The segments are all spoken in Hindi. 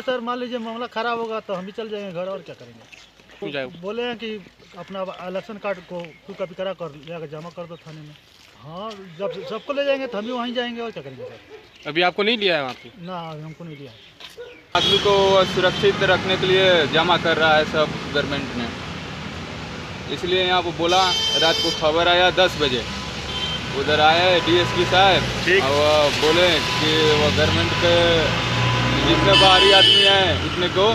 सर मान लीजिए मामला खराब होगा तो हम भी चल जाएंगे घर, और क्या करेंगे। बोले हैं कि अपना इलेक्शन कार्ड को कॉपी करा कर ले जमा कर दो थाने में। हाँ, जब सबको ले जाएंगे तो हम भी वहीं जाएंगे, और क्या करेंगे सर। अभी आपको नहीं लिया है वहाँ पे? ना, हमको नहीं लिया। आदमी को सुरक्षित रखने के लिए जमा कर रहा है सब गवर्नमेंट ने, इसलिए यहाँ पर बोला। रात को खबर आया 10 बजे, उधर आए डीएसपी साहब और बोले कि वो गवर्नमेंट के जितने बाहरी आदमी हैं उतने को,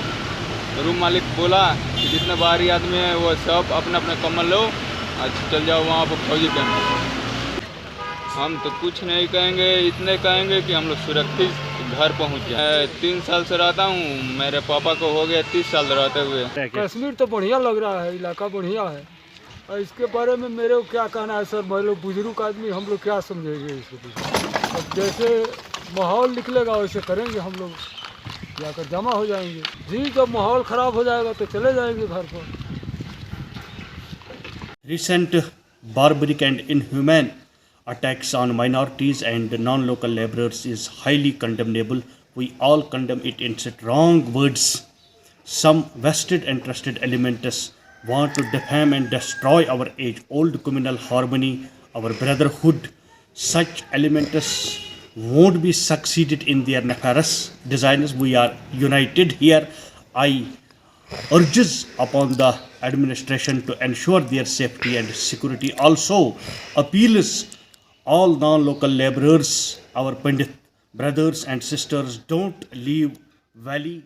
रूम मालिक बोला कि जितने बाहरी आदमी हैं वो सब अपने अपने कमल लो और चल जाओ वहाँ पर फौजी कैंप। हम तो कुछ नहीं कहेंगे, इतने कहेंगे कि हम लोग सुरक्षित घर पहुँच जाए। 3 साल से रहता हूँ, मेरे पापा को हो गया 30 साल रहते हुए। कश्मीर तो बढ़िया लग रहा है, इलाका बढ़िया है। और इसके बारे में मेरे को क्या कहना है सर, मैं लोग बुजुर्ग आदमी, हम लोग क्या समझेंगे इसको। अब जैसे माहौल निकलेगा वैसे करेंगे हम लोग, जाकर जमा हो जाएंगे जी। जब माहौल ख़राब हो जाएगा तो चले जाएंगे घर पर। Recent barbaric and inhumane attacks on minorities and non-local laborers is highly condemnable. We all condemn it in strong words. Some vested and trusted elements want to defame and destroy our age-old communal harmony, our brotherhood. Such elements won't be succeeded in their nefarious designs. We are united here. I urges upon the administration to ensure their safety and security. Also appeals all non-local laborers, our Pandit brothers and sisters, don't leave valley